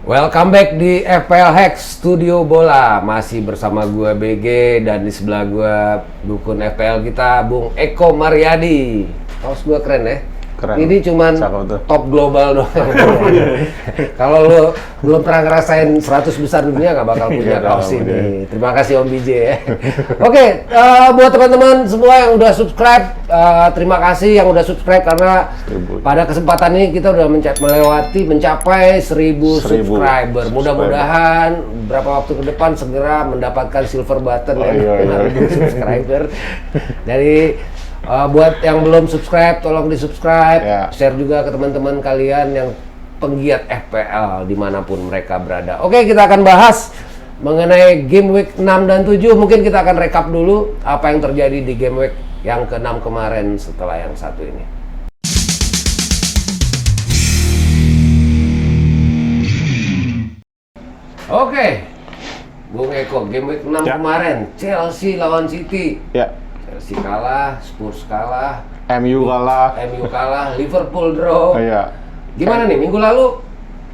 Welcome back di FPL Hack Studio Bola. Masih bersama gue BG dan di sebelah gue dukun FPL kita Bung Eko Mariadi. Kaos gue keren ya? Keren. Ini cuman top global doang. Kalau lo belum pernah ngerasain 100 besar dunia nggak bakal punya kaos ini. Terima kasih Om BJ ya. Oke, buat teman-teman semua yang udah subscribe, terima kasih yang udah subscribe karena pada kesempatan ini kita udah mencapai 1000 subscriber. Mudah-mudahan beberapa waktu ke depan segera mendapatkan silver button subscriber. Dari buat yang belum subscribe, tolong di subscribe, share juga ke teman-teman kalian yang penggiat FPL dimanapun mereka berada. Oke, kita akan bahas mengenai game week 6 dan 7. Mungkin kita akan rekap dulu apa yang terjadi di game week yang ke-6 kemarin setelah yang satu ini. Oke, Bung Eko, game week 6 kemarin Chelsea lawan City. Chelsea kalah, Spurs kalah, MU kalah, Liverpool draw. Gimana nih minggu lalu?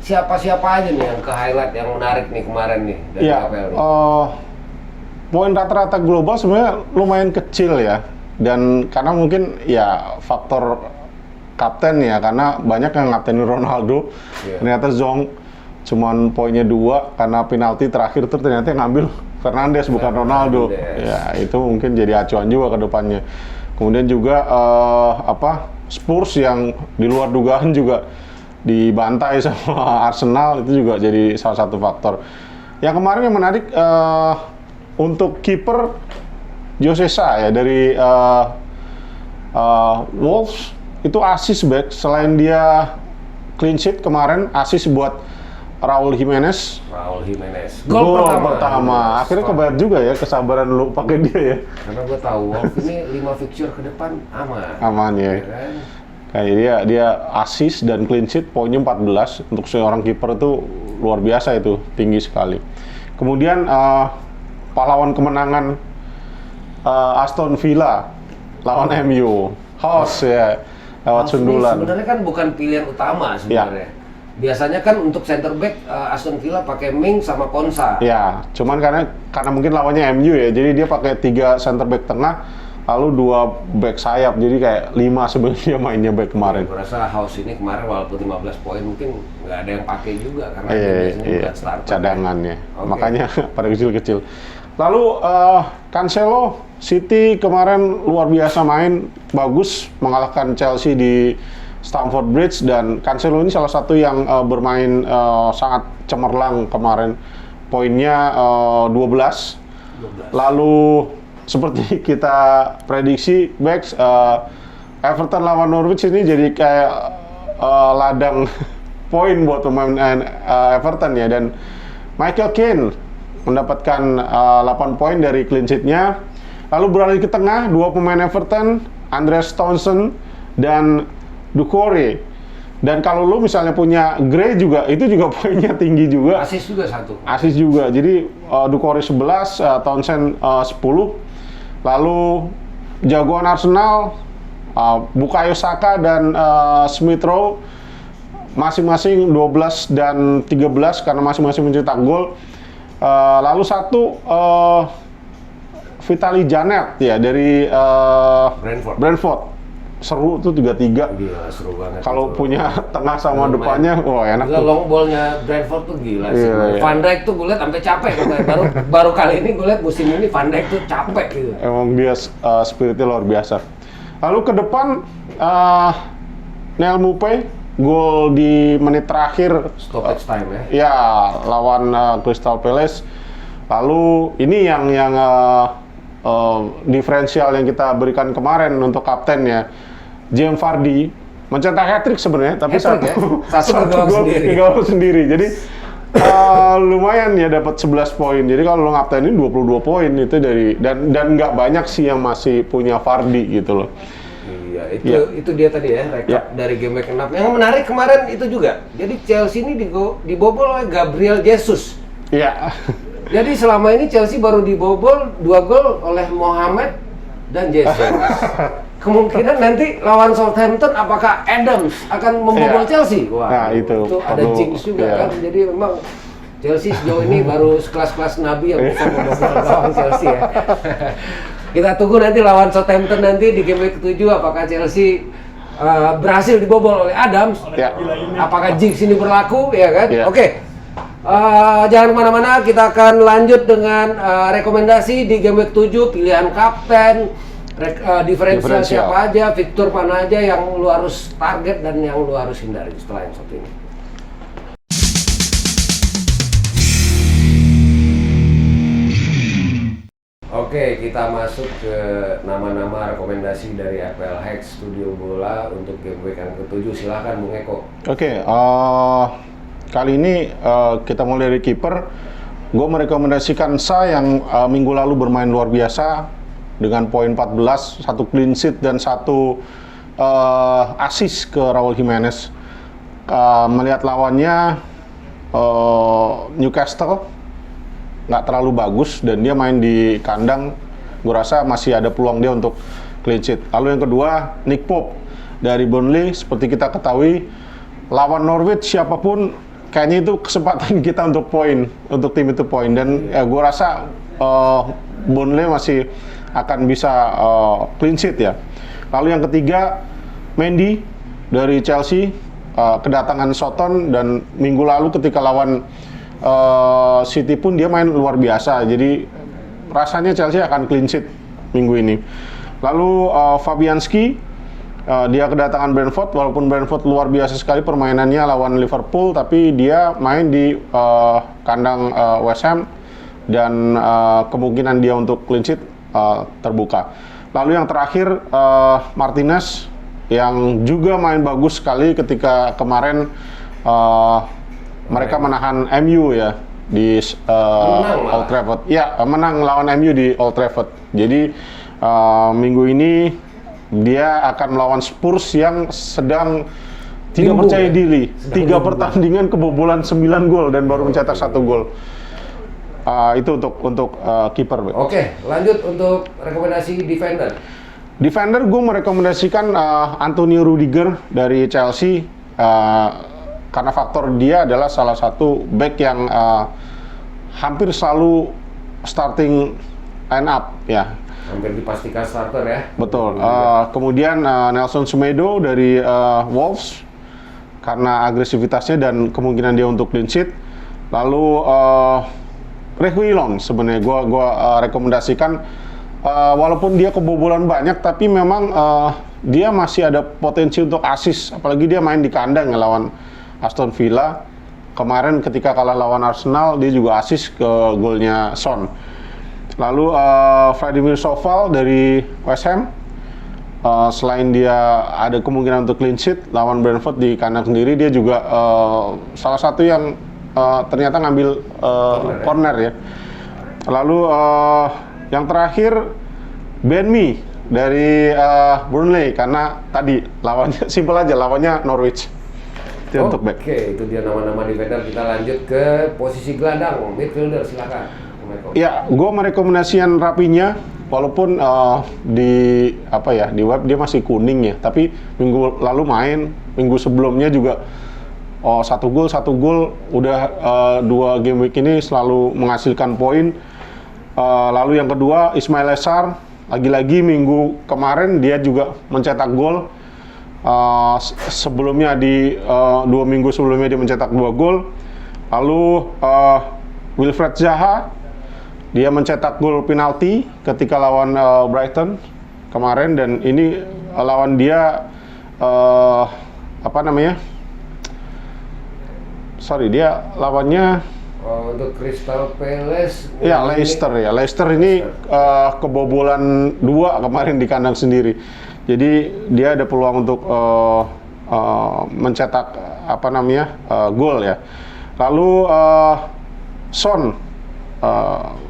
Siapa aja nih yang ke highlight yang menarik nih kemarin nih dari FPL nih? Poin rata-rata global sebenarnya lumayan kecil ya, dan karena mungkin ya faktor kapten ya, karena banyak yang ngaptenin Ronaldo. Ternyata Zong cuman poinnya 2 karena penalti terakhir tuh ternyata yang ngambil Fernandes bukan Ronaldo. Ya, itu mungkin jadi acuan juga ke depannya. Kemudian juga Spurs yang di luar dugaan juga dibantai sama Arsenal, itu juga jadi salah satu faktor. Yang kemarin yang menarik untuk kiper Jose Sa ya dari Wolves, itu assist back, selain dia clean sheet kemarin, assist buat Raul Jimenez. Gol pertama. Akhirnya kebayar juga ya kesabaran lu pakai dia ya. Karena gue tahu Wolves ini 5 fixture ke depan aman. Aman ya. Kayak dia assist dan clean sheet, poinnya 14 untuk seorang kiper itu luar biasa, itu tinggi sekali. Kemudian pahlawan kemenangan Aston Villa lawan MU, House ya, lewat sundulan. Sebenarnya kan bukan pilihan utama sebenarnya. Biasanya kan untuk center back Aston Villa pakai Ming sama Konsa. Ya, cuman karena mungkin lawannya MU ya, jadi dia pakai 3 center back tengah, lalu 2 back sayap, jadi kayak 5 sebenarnya mainnya back kemarin. Gue rasa House ini kemarin walaupun 15 poin mungkin nggak ada yang pakai juga karena dia biasanya buat starter. Cadangannya, makanya pada kecil-kecil. Lalu Cancelo, City kemarin luar biasa main, bagus mengalahkan Chelsea di Stamford Bridge, dan Cancelo ini salah satu yang bermain sangat cemerlang kemarin. Poinnya 12. Lalu seperti kita prediksi, Everton lawan Norwich ini jadi kayak ladang poin buat pemain Everton ya, dan Michael Keane mendapatkan 8 poin dari clean sheet-nya. Lalu beralih ke tengah, 2 pemain Everton, Andreas Townsend dan Doucouré. Dan kalau lu misalnya punya Gray juga, itu juga poinnya tinggi juga. Assist juga 1. Assist juga. Jadi Doucouré 11, Townsend 10. Lalu jagoan Arsenal, Bukayo Saka dan Smith Rowe masing-masing 12 dan 13 karena masing-masing mencetak gol. Lalu satu Vitaly Janet ya dari Brentford. Seru tuh 3-3. Gila, seru banget. Kalau punya tengah sama depannya, wah enak tuh. Long ball-nya Brentford tuh gila sih. Van Dijk tuh gue liat sampai capek. baru kali ini gue liat musim ini Van Dijk tuh capek gitu. Emang dia spiritnya luar biasa. Lalu ke depan Neil Maupay gol di menit terakhir, stoppage time ya. Ya, lawan Crystal Palace. Lalu ini yang diferensial yang kita berikan kemarin untuk kapten ya, James Vardy mencetak hat-trick sebenarnya, tapi satu gol sendiri. Jadi lumayan ya, dapat 11 poin. Jadi kalau lo ngaptenin 22 poin itu dari, dan nggak banyak sih yang masih punya Vardy gitu loh. Iya, itu dia tadi ya, rekap dari game week 6. Yang menarik kemarin itu juga. Jadi Chelsea ini dibobol oleh Gabriel Jesus. Iya. Jadi selama ini Chelsea baru dibobol 2 gol oleh Mohamed dan Jesus. kemungkinan nanti lawan Southampton apakah Adams akan membobol Chelsea? Wah, nah, itu ada perlu, jinx juga kan. Jadi memang Chelsea sejauh ini baru sekelas-kelas Nabi yang bisa membobol lawan Chelsea ya. Kita tunggu nanti lawan Southampton nanti di game week ke-7 apakah Chelsea berhasil dibobol oleh Adams. Apakah jinx ini berlaku ya kan? Oke. Jangan kemana-mana, kita akan lanjut dengan rekomendasi di game week 7, pilihan kapten, diferensial siapa aja, fitur mana aja yang lu harus target dan yang lu harus hindari setelah yang satu ini. Oke, kita masuk ke nama-nama rekomendasi dari FPL Hack Studio Bola untuk game week yang ke-7. Silahkan Bung Eko. Oke, kali ini kita mulai dari kiper. Gue merekomendasikan Sa yang minggu lalu bermain luar biasa dengan poin 14, 1 clean sheet dan 1 assist ke Raul Jimenez. Melihat lawannya Newcastle nggak terlalu bagus dan dia main di kandang, gue rasa masih ada peluang dia untuk clean sheet. Lalu yang kedua, Nick Pope dari Burnley. Seperti kita ketahui, lawan Norwich siapapun kayaknya itu kesempatan kita untuk poin, untuk tim itu poin. Dan gue rasa Burnley masih akan bisa clean sheet ya. Lalu yang ketiga, Mendy dari Chelsea, kedatangan Soton, dan minggu lalu ketika lawan City pun dia main luar biasa, jadi rasanya Chelsea akan clean sheet minggu ini. Lalu Fabianski, dia kedatangan Brentford, walaupun Brentford luar biasa sekali permainannya lawan Liverpool, tapi dia main di kandang West Ham dan kemungkinan dia untuk clean sheet terbuka. Lalu yang terakhir Martinez yang juga main bagus sekali ketika kemarin mereka menahan MU ya di Old Trafford. Ya, menang lawan MU di Old Trafford. Jadi minggu ini dia akan melawan Spurs yang sedang tidak percaya diri. 3 pertandingan kebobolan 9 gol dan baru mencetak 1 gol. Itu untuk kiper. Oke, lanjut untuk rekomendasi defender. Defender gue merekomendasikan Antonio Rudiger dari Chelsea. Karena faktor dia adalah salah satu back yang hampir selalu starting line up ya. Hampir dipastikan starter ya. Betul. Kemudian Nelson Semedo dari Wolves karena agresivitasnya dan kemungkinan dia untuk clean sheet. Lalu Reguilon sebenarnya gua rekomendasikan walaupun dia kebobolan banyak tapi memang dia masih ada potensi untuk assist, apalagi dia main di kandang lawan Aston Villa. Kemarin ketika kalah lawan Arsenal, dia juga assist ke golnya Son. Lalu Vladimir Soval dari West Ham, selain dia ada kemungkinan untuk clean sheet lawan Brentford di kandang sendiri, dia juga salah satu yang ternyata ngambil corner ya. Lalu yang terakhir Ben Mee dari Burnley, karena tadi lawannya simpel aja, lawannya Norwich. Untuk back. Oke, itu dia nama-nama defender. Kita lanjut ke posisi gelandang, midfielder, silakan. Ya, gue merekomendasikan Rapinya, walaupun di web dia masih kuning ya, tapi minggu lalu main, minggu sebelumnya juga 1 gol, udah 2 game week ini selalu menghasilkan poin. Lalu yang kedua Ismail Essar, lagi-lagi minggu kemarin dia juga mencetak gol. Sebelumnya di 2 minggu sebelumnya dia mencetak 2 gol. Lalu Wilfried Zaha, dia mencetak gol penalti ketika lawan Brighton kemarin, dan ini lawan dia dia lawannya untuk Crystal Palace. Ya, Leicester ya. Leicester ini kebobolan 2 kemarin di kandang sendiri. Jadi dia ada peluang untuk mencetak gol ya. Lalu Son,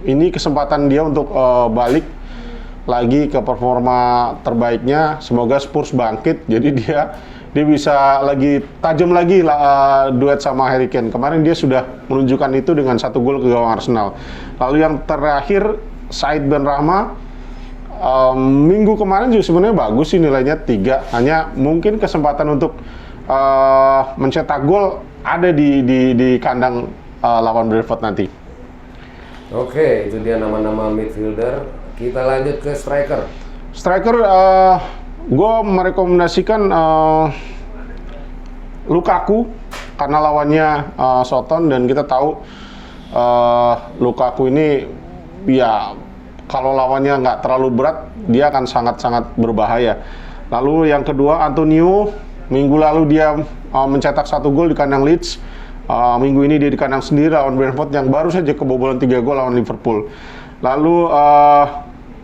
ini kesempatan dia untuk balik lagi ke performa terbaiknya. Semoga Spurs bangkit. Jadi dia bisa lagi tajam lagi duet sama Harry Kane. Kemarin dia sudah menunjukkan itu dengan 1 gol ke gawang Arsenal. Lalu yang terakhir Said Benrahma, minggu kemarin juga sebenarnya bagus sih nilainya 3. Hanya mungkin kesempatan untuk mencetak gol ada di kandang lawan Brentford nanti. Oke, itu dia nama-nama midfielder. Kita lanjut ke striker. Striker, gue merekomendasikan Lukaku karena lawannya Soton, dan kita tahu Lukaku ini ya kalau lawannya nggak terlalu berat dia akan sangat-sangat berbahaya. Lalu yang kedua Antonio, minggu lalu dia mencetak 1 gol di kandang Leeds. Minggu ini dia di kandang sendiri lawan Brentford yang baru saja kebobolan 3 gol lawan Liverpool. Lalu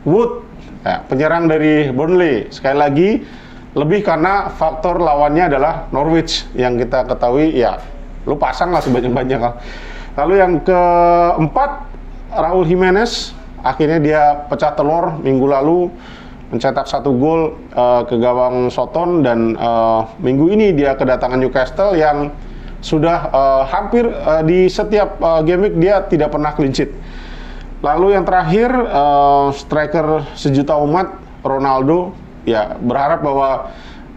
Wood, ya, penyerang dari Burnley. Sekali lagi lebih karena faktor lawannya adalah Norwich yang kita ketahui ya lu pasang lah sebanyak-banyak. Lalu yang keempat Raul Jimenez, akhirnya dia pecah telur minggu lalu mencetak 1 gol ke gawang Soton, dan minggu ini dia kedatangan Newcastle yang sudah hampir di setiap game week dia tidak pernah clean sheet. Lalu yang terakhir striker sejuta umat Ronaldo, ya berharap bahwa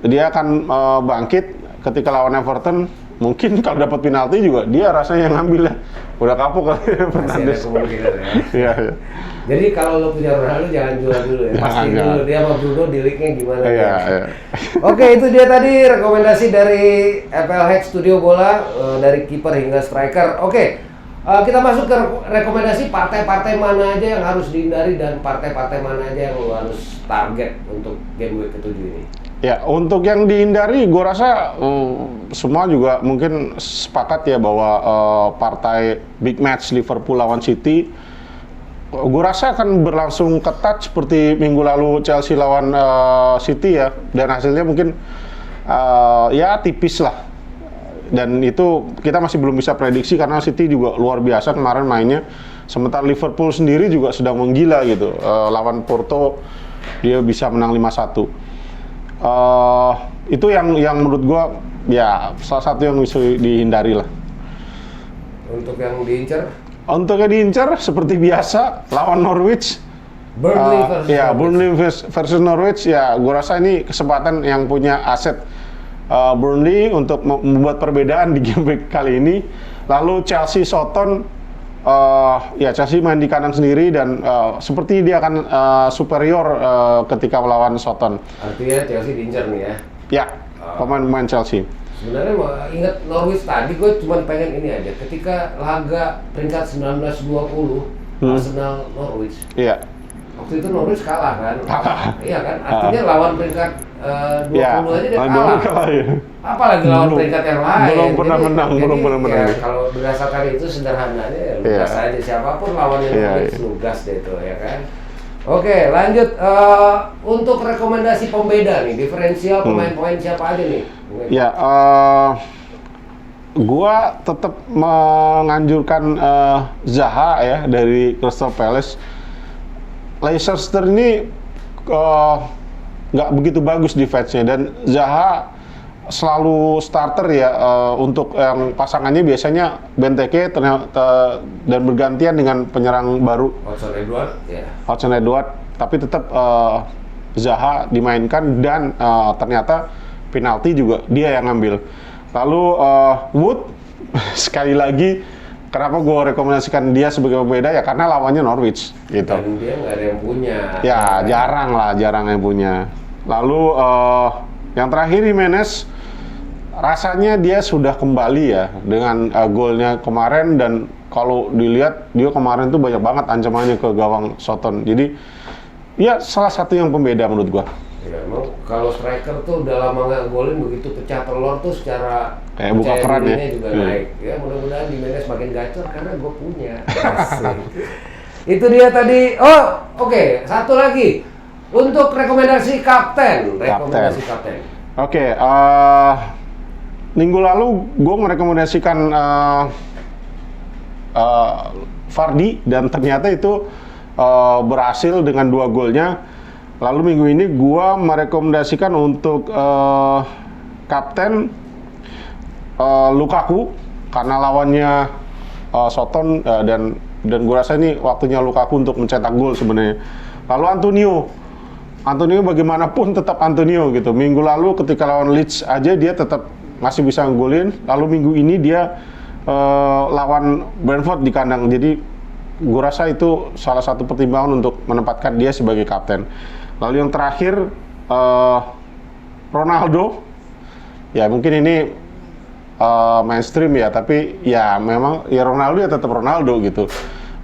dia akan bangkit ketika lawan Everton. Mungkin kalau dapat penalti juga dia rasanya yang ngambil ya. Udah kapok kali Fernandes. Iya. Jadi kalau lo punya Ronaldo jangan jual dulu ya. Pasti dulu dia sama Bruno dealing-nya gimana. Iya. Oke, itu dia tadi rekomendasi dari FPL Hack Studio Bola dari kiper hingga striker. Oke. Kita masuk ke rekomendasi partai-partai mana aja yang harus dihindari dan partai-partai mana aja yang lo harus target untuk game week ke-7 ini. Ya, untuk yang dihindari, gue rasa semua juga mungkin sepakat ya bahwa partai big match Liverpool lawan City, gue rasa akan berlangsung ketat seperti minggu lalu Chelsea lawan City ya, dan hasilnya mungkin ya tipis lah. Dan itu kita masih belum bisa prediksi karena City juga luar biasa kemarin mainnya. Sementara Liverpool sendiri juga sedang menggila gitu. Lawan Porto dia bisa menang 5-1. Itu yang menurut gua ya salah satu yang bisa dihindari lah. Untuk yang diincar? Untuk yang diincar seperti biasa lawan Norwich. Burnley versus Norwich ya, gua rasa ini kesempatan yang punya aset Burnley untuk membuat perbedaan di game week kali ini. Lalu Chelsea Soton, ya Chelsea main di kandang sendiri dan seperti dia akan superior ketika melawan Soton. Artinya Chelsea diincar nih ya? Ya, pemain-pemain Chelsea. Sebenarnya ingat Norwich tadi, gue cuma pengen ini aja. Ketika laga peringkat 19-20 Arsenal Norwich. Iya. Waktu itu Norwich kalah kan? Iya kan? Artinya lawan peringkat 20 aja dia kalah. Ya. Apalagi lawan peringkat yang lain. Belum pernah menang. Ya, kalau berdasarkan itu sederhananya ya lugas aja, siapapun lawannya Norwich lugas deh itu ya kan. Oke, lanjut untuk rekomendasi pembeda nih, diferensial pemain-pemain siapa aja nih? Ya, gua tetap menganjurkan Zaha ya dari Crystal Palace. Leicester ini nggak begitu bagus defense-nya, dan Zaha selalu starter ya untuk yang pasangannya biasanya Benteke dan bergantian dengan penyerang baru Hudson-Odoi, tapi tetap Zaha dimainkan dan ternyata penalti juga dia yang ngambil. Lalu Wood sekali lagi kenapa gue rekomendasikan dia sebagai pembeda ya karena lawannya Norwich gitu. Dan dia nggak ada yang punya. Ya jarang yang punya. Lalu yang terakhir Jimenez, rasanya dia sudah kembali ya dengan golnya kemarin, dan kalau dilihat dia kemarin tuh banyak banget ancamannya ke gawang Soton. Jadi ya salah satu yang pembeda menurut gue. Ya, emang kalau striker tuh udah lama nggak golin, begitu pecah telur tuh secara kayak buka keran ya juga naik. Ya mudah-mudahan Jimenez makin gacor karena gue punya. Itu dia tadi. Oh oke. Satu lagi untuk rekomendasi kapten. Oke, minggu lalu gue merekomendasikan Vardy dan ternyata itu berhasil dengan 2 golnya. Lalu minggu ini gua merekomendasikan untuk kapten Lukaku karena lawannya Soton, dan gua rasa ini waktunya Lukaku untuk mencetak gol sebenarnya. Lalu Antonio Antonio bagaimanapun tetap Antonio gitu. Minggu lalu ketika lawan Leeds aja dia tetap masih bisa nggolin. Lalu minggu ini dia lawan Brentford di kandang. Jadi gue rasa itu salah satu pertimbangan untuk menempatkan dia sebagai kapten. Lalu yang terakhir Ronaldo. Ya mungkin ini mainstream ya, tapi ya memang ya Ronaldo ya tetap Ronaldo gitu.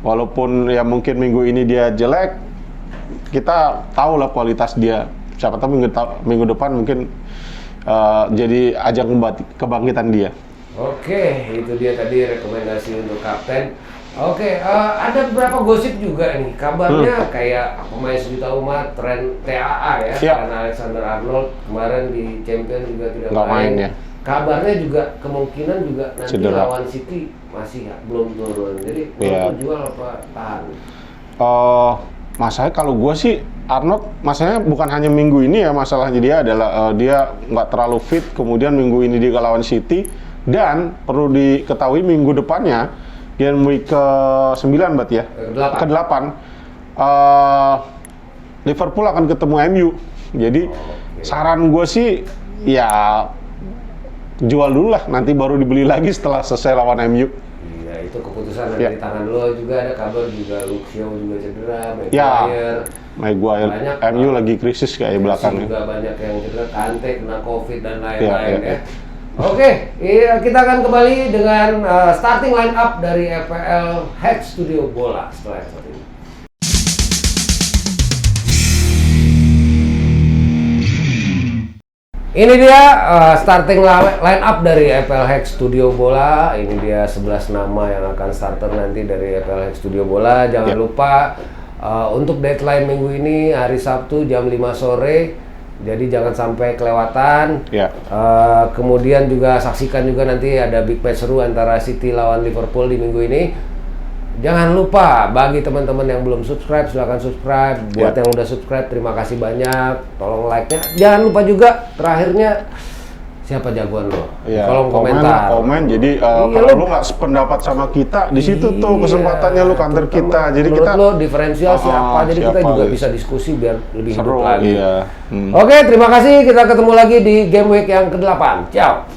Walaupun ya mungkin minggu ini dia jelek, kita tahu lah kualitas dia. Siapa tahu minggu depan mungkin jadi ajang kebangkitan dia. Oke, itu dia tadi rekomendasi untuk kapten. Oke, ada beberapa gosip juga nih. Kabarnya kayak pemain sejuta umat, tren TAA ya, Trent Alexander-Arnold kemarin di Champions juga tidak main. Ya. Kabarnya juga kemungkinan juga nanti cedera. Lawan City masih belum turun. Jadi mau jual apa tahan? Masalahnya kalau gue sih Arnold, masalahnya bukan hanya minggu ini ya, masalahnya dia adalah dia nggak terlalu fit, kemudian minggu ini dia lawan City, dan perlu diketahui minggu depannya game week ke-9 berarti ya? Ke-8 Liverpool akan ketemu MU. Jadi saran gue sih ya jual dulu lah, nanti baru dibeli lagi setelah selesai lawan MU. Iya, itu keputusan dari tangan lo. Juga ada kabar juga Luke Shaw juga cedera, Maguire. MU lagi krisis kayak belakangan. Juga banyak yang cedera, Kante kena COVID dan lain-lain ya. Oke, kita akan kembali dengan starting line up dari FPL Hex Studio Bola setelah yang satu ini. Ini dia starting line up dari FPL Hex Studio Bola. Ini dia 11 nama yang akan starter nanti dari FPL Hex Studio Bola. Jangan lupa untuk deadline minggu ini hari Sabtu jam 5 sore. Jadi jangan sampai kelewatan. Kemudian juga saksikan juga nanti ada big match seru antara City lawan Liverpool di minggu ini. Jangan lupa, bagi teman-teman yang belum subscribe, silahkan subscribe. Buat yang udah subscribe, terima kasih banyak. Tolong like-nya. Jangan lupa juga, terakhirnya, siapa jagoan lo? Kolom komentar. Komen. Jadi kalau lo nggak sependapat sama kita, di situ tuh kesempatannya lo counter kita. Jadi menurut kita lo diferensial siapa? Jadi kita juga bisa diskusi biar lebih seru, hidup lagi. Iya. Oke, terima kasih. Kita ketemu lagi di game week yang ke-8. Ciao.